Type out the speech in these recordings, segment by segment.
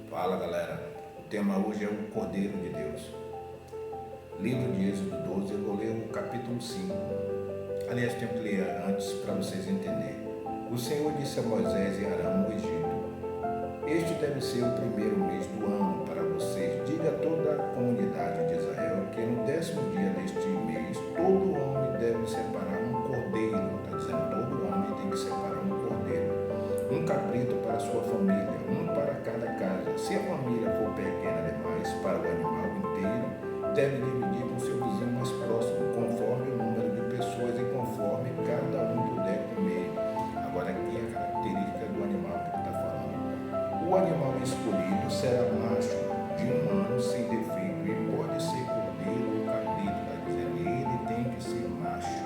Fala galera, o tema hoje é o Cordeiro de Deus. Livro de Êxodo 12, eu vou ler o capítulo 5. Aliás, tenho que ler antes para vocês entenderem. O Senhor disse a Moisés e Arão no Egito: Este deve ser o primeiro mês do ano para vocês. Diga a toda a comunidade de Israel que no 10º dia deste mês, todo homem deve separar um cordeiro. Está dizendo, todo homem tem que separar um cordeiro. Um cabrito para a sua família, um para cada casa. Se a família for pequena demais para o animal inteiro, deve dividir com seu vizinho mais próximo, conforme o número de pessoas e conforme cada um puder comer. Agora aqui é a característica do animal que ele está falando. O animal escolhido será macho de 1 ano sem defeito e pode ser cordeiro ou cabrito, está dizendo, ele tem que ser macho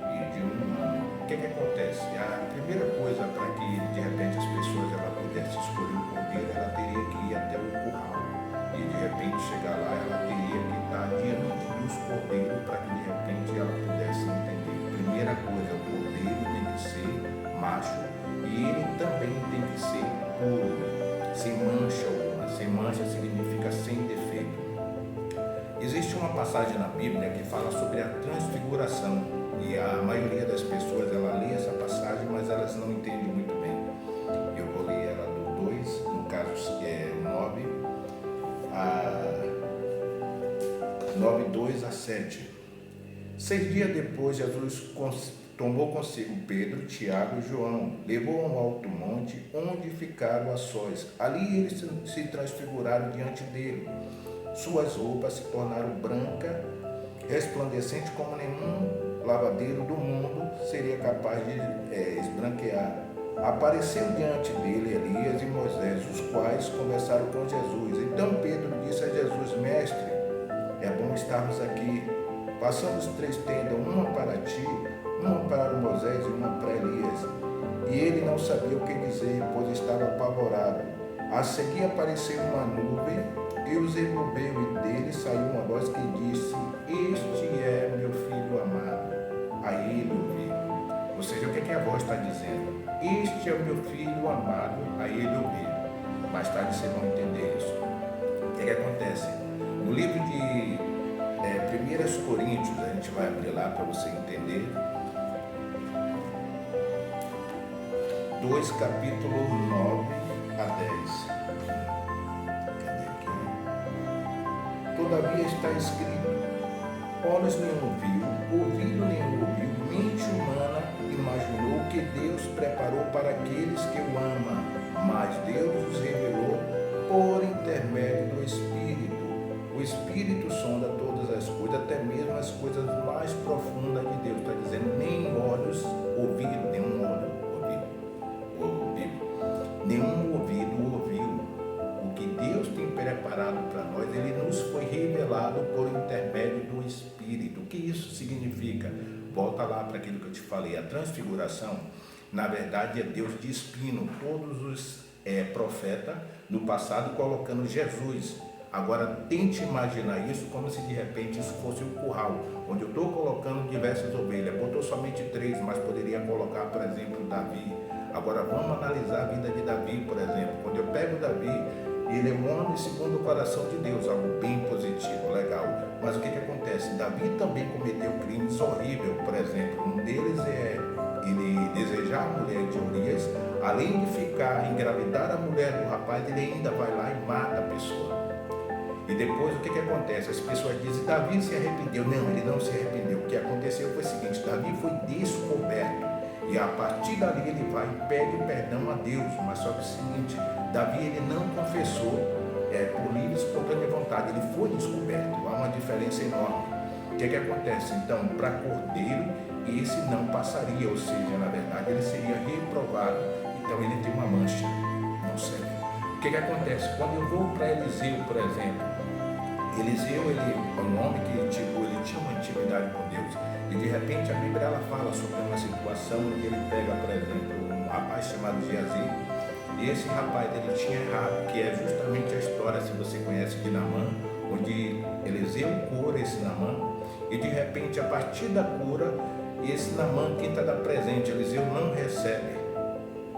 e de 1 ano. O que acontece? A primeira coisa para que de repente as pessoas pudessem escolher o cordeiro, ela teria que ir até o curral e de repente chegar lá, ela teria que estar diante dos cordeiros para que de repente ela pudesse entender. Primeira coisa, o cordeiro tem que ser macho e ele também tem que ser puro, sem mancha alguma. Sem mancha significa sem defeito. Existe uma passagem na Bíblia que fala sobre a transfiguração. E a maioria das pessoas, ela lê essa passagem, mas elas não entendem muito bem. Eu vou ler ela do 2, no caso é 9, 2 a 7. 6 dias depois, Jesus tomou consigo Pedro, Tiago e João, levou a um alto monte, onde ficaram a sós. Ali eles se transfiguraram diante dele. Suas roupas se tornaram brancas, resplandecentes como nenhum lavadeiro do mundo seria capaz de esbranquear. Apareceu diante dele Elias e Moisés, os quais conversaram com Jesus. Então Pedro disse a Jesus: Mestre, é bom estarmos aqui. Façamos 3 tendas, uma para ti, uma para Moisés e uma para Elias. E ele não sabia o que dizer, pois estava apavorado. A seguir apareceu uma nuvem e os envolveu, e dele saiu uma voz que disse: Este é meu filho amado, a ele ouvi. Ou seja, o que a voz está dizendo? Este é o meu filho amado, a ele ouvi. Mais tarde vocês vão entender isso. O que acontece? No livro de 1 Coríntios, a gente vai abrir lá para você entender. 2, capítulo 9 a 10. Cadê aqui? Todavia está escrito: olhos nenhum viu, ouvido nenhum ouviu, mente humana imaginou o que Deus preparou para aqueles que o amam, mas Deus os revelou por intermédio do Espírito. O Espírito sonda todas as coisas, até mesmo as coisas mais profundas de Deus. Está dizendo, nem olhos ouviram, nenhum olho ouviu, nenhum ouvido ouviu. O que Deus tem preparado para nós, ele nos foi revelado por intermédio do Espírito. O que isso significa? Volta lá para aquilo que eu te falei. A transfiguração, na verdade, é Deus despindo todos os profetas no passado, colocando Jesus. Agora, tente imaginar isso como se de repente isso fosse um curral, onde eu estou colocando diversas ovelhas. Botou somente 3, mas poderia colocar, por exemplo, Davi. Agora, vamos analisar a vida de Davi, por exemplo. Quando eu pego Davi, ele é um homem segundo o coração de Deus, algo bem positivo, legal. Mas o que acontece? Davi também cometeu crimes horríveis. Por exemplo, um deles é ele desejar a mulher de Urias, além de engravidar a mulher do rapaz, ele ainda vai lá e mata a pessoa. E depois o que acontece? As pessoas dizem, Davi se arrependeu. Não, ele não se arrependeu. O que aconteceu foi o seguinte, Davi foi descoberto. E a partir dali ele vai e pede perdão a Deus. Mas só que é o seguinte, Davi ele não confessou por livre e espontânea vontade. Ele foi descoberto. Há uma diferença enorme. O que acontece? Então, para cordeiro, esse não passaria. Ou seja, na verdade, ele seria reprovado. Então, ele tem uma mancha. Não serve. O que acontece? Quando eu vou para Eliseu, por exemplo, Eliseu, ele é um homem que ele tinha uma intimidade com Deus. E de repente a Bíblia ela fala sobre uma situação em que ele pega, por exemplo, um rapaz chamado Geazi. E esse rapaz ele tinha errado, que é justamente a história, se você conhece, de Naamã, onde Eliseu cura esse Naamã. E de repente, a partir da cura, esse Naamã que está da presente, Eliseu não recebe.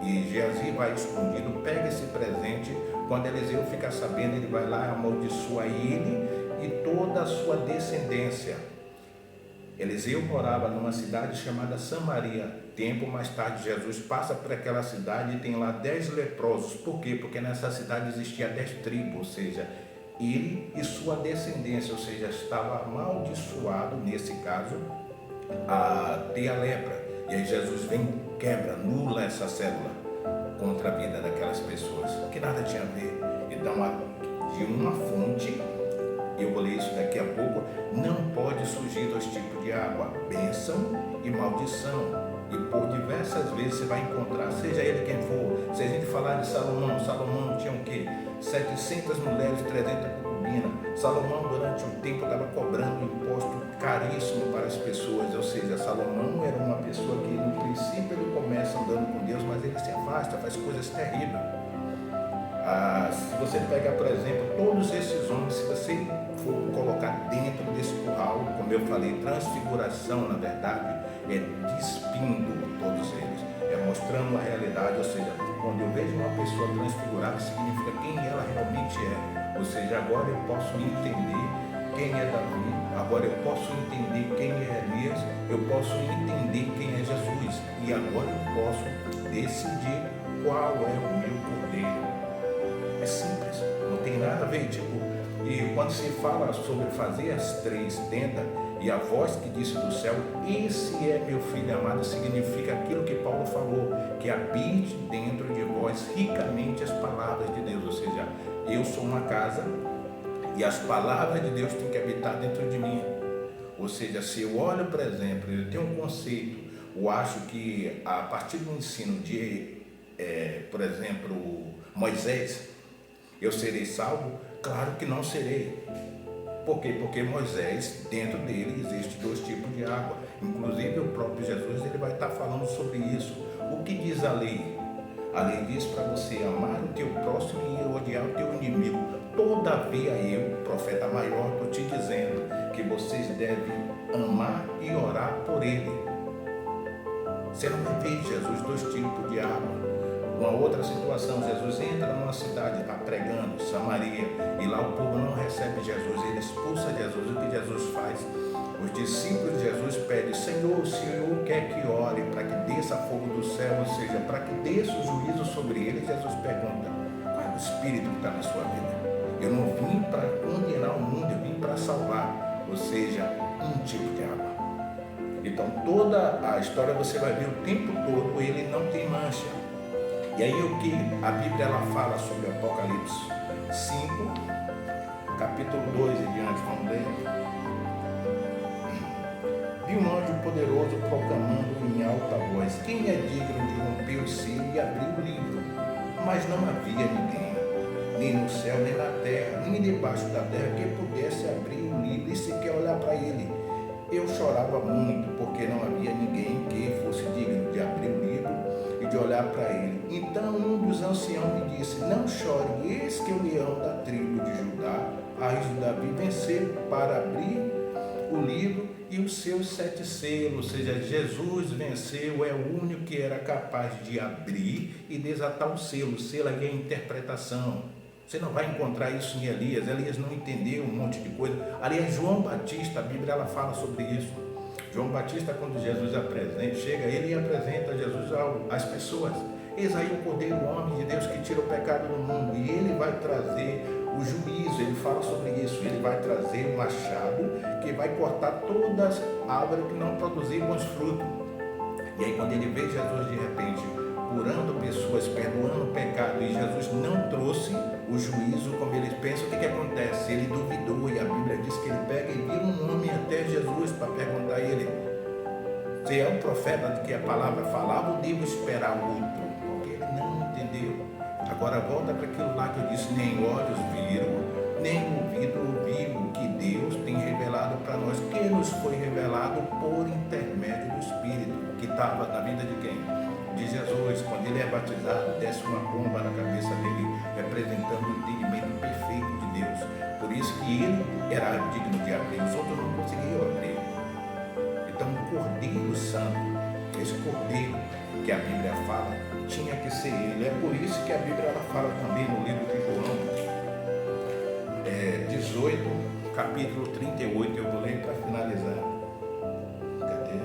E Geazi vai escondido, pega esse presente, Quando Eliseu fica sabendo, ele vai lá e amaldiçoa ele e toda a sua descendência. Eliseu morava numa cidade chamada Samaria. Tempo mais tarde, Jesus passa por aquela cidade e tem lá 10 leprosos. Por quê? Porque nessa cidade existia 10 tribos, ou seja, ele e sua descendência, ou seja, estava amaldiçoado, nesse caso, a ter a lepra. E aí Jesus vem, quebra, anula essa célula contra a vida daquelas pessoas, que nada tinha a ver. Então, de uma fonte, eu vou ler isso daqui a pouco, não pode surgir 2 tipos de água, bênção e maldição. E por diversas vezes você vai encontrar, seja ele quem for. Se a gente falar de Salomão, Salomão tinha o quê? 700 mulheres, 300 concubinas. Salomão durante um tempo estava cobrando um imposto caríssimo para as pessoas, ou seja, Salomão era uma pessoa que no princípio ele começa andando com Deus, mas ele se afasta, faz coisas terríveis. Se você pega, por exemplo, todos esses homens, se você for colocar dentro desse curral, como eu falei, transfiguração, na verdade, é despindo todos eles, é mostrando a realidade, ou seja, quando eu vejo uma pessoa transfigurada, significa quem ela realmente é, ou seja, agora eu posso entender quem é Davi, agora eu posso entender quem é Elias, eu posso entender quem é Jesus, e agora eu posso decidir qual é o meu cordeiro. É simples, não tem nada a ver, e quando se fala sobre fazer as 3 tendas, e a voz que disse do céu, esse é meu filho amado, significa aquilo que Paulo falou, que habite dentro de vós ricamente as palavras de Deus, ou seja, eu sou uma casa e as palavras de Deus têm que habitar dentro de mim. Ou seja, se eu olho, por exemplo, eu tenho um conceito, eu acho que a partir do ensino de, por exemplo, Moisés, eu serei salvo? Claro que não serei. Por quê? Porque Moisés, dentro dele, existe 2 tipos de água. Inclusive o próprio Jesus, ele vai estar falando sobre isso. O que diz a lei? A lei diz para você amar o teu próximo e odiar o teu inimigo. Todavia eu, profeta maior, estou te dizendo que vocês devem amar e orar por ele. Você não vai ver Jesus 2 tipos de água. Uma outra situação, Jesus entra numa cidade, está pregando, Samaria, e lá o povo não recebe Jesus, ele expulsa Jesus. O que Jesus faz? Os discípulos de Jesus pedem, Senhor, o Senhor quer que ore para que desça fogo do céu, ou seja, para que desça o juízo sobre ele. Jesus pergunta, qual é o Espírito que está na sua vida? Eu não vim para condenar o mundo, eu vim para salvar, ou seja, um tipo de água. Então toda a história você vai ver o tempo todo, ele não tem mancha. E aí o que a Bíblia ela fala sobre o Apocalipse 5, capítulo 2 e diante, vamos ler. Vi um anjo poderoso proclamando em alta voz, quem é digno de romper o selo e abrir o livro? Mas não havia ninguém, nem no céu, nem na terra, nem debaixo da terra, que pudesse abrir o livro e sequer olhar para ele. Eu chorava muito, porque não havia ninguém que fosse digno de abrir o livro e de olhar para ele. Então um dos anciãos me disse, não chore, eis que o leão da tribo de Judá, raiz de Davi, venceu para abrir o livro e os seus 7 selos, ou seja, Jesus venceu, é o único que era capaz de abrir e desatar o selo. O selo é a interpretação. Você não vai encontrar isso em Elias. Elias não entendeu um monte de coisa. Aliás, João Batista, a Bíblia ela fala sobre isso. João Batista, quando Jesus chega, ele apresenta Jesus às pessoas. Eis aí o Cordeiro, o homem de Deus que tira o pecado do mundo. E ele vai trazer o juízo, ele fala sobre isso. Ele vai trazer um machado que vai cortar todas as árvores que não produzirem bons frutos. E aí quando ele vê Jesus de repente curando pessoas, perdoando o pecado, e Jesus não trouxe o juízo como eles pensam, o que acontece? Ele duvidou, e a Bíblia diz que ele pega e vira um homem até Jesus para perguntar a ele, se é o profeta de que a palavra falava, ou devo esperar outro? Porque ele não entendeu. Agora volta para aquilo lá que eu disse, nem olhos viram, nem ouvido ouviu, que Deus tem revelado para nós, que nos foi revelado por intermédio do Espírito, que estava na vida de quem? De Jesus. Quando ele é batizado, desce uma pomba na cabeça dele, representando o entendimento perfeito de Deus. Por isso que ele era digno de abrir, os outros não conseguiam abrir. Então o Cordeiro Santo, esse Cordeiro que a Bíblia fala, tinha que ser ele. É por isso que a Bíblia ela fala também no livro de João, capítulo 38, eu vou ler para finalizar. Cadê?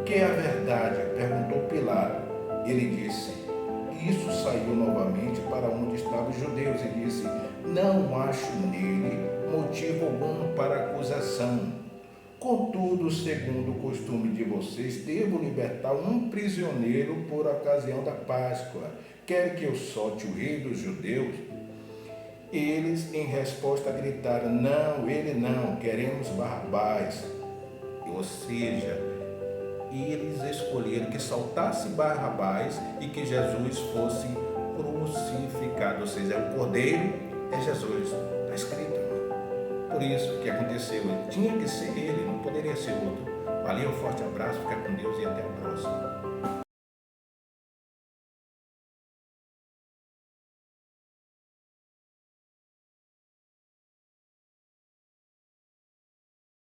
Que é a verdade? Perguntou Pilato. Ele disse, e isso saiu novamente para onde estavam os judeus e disse, não acho nele motivo algum para acusação. Contudo, segundo o costume de vocês, devo libertar um prisioneiro por ocasião da Páscoa. Quer que eu solte o rei dos judeus? Eles, em resposta, gritaram, não, ele não, queremos Barrabás. Ou seja, eles escolheram que soltasse Barrabás e que Jesus fosse crucificado. Ou seja, o cordeiro é Jesus. Está escrito. Por isso que aconteceu, tinha que ser ele, não poderia ser outro. Valeu, um forte abraço, fica com Deus e até a próxima.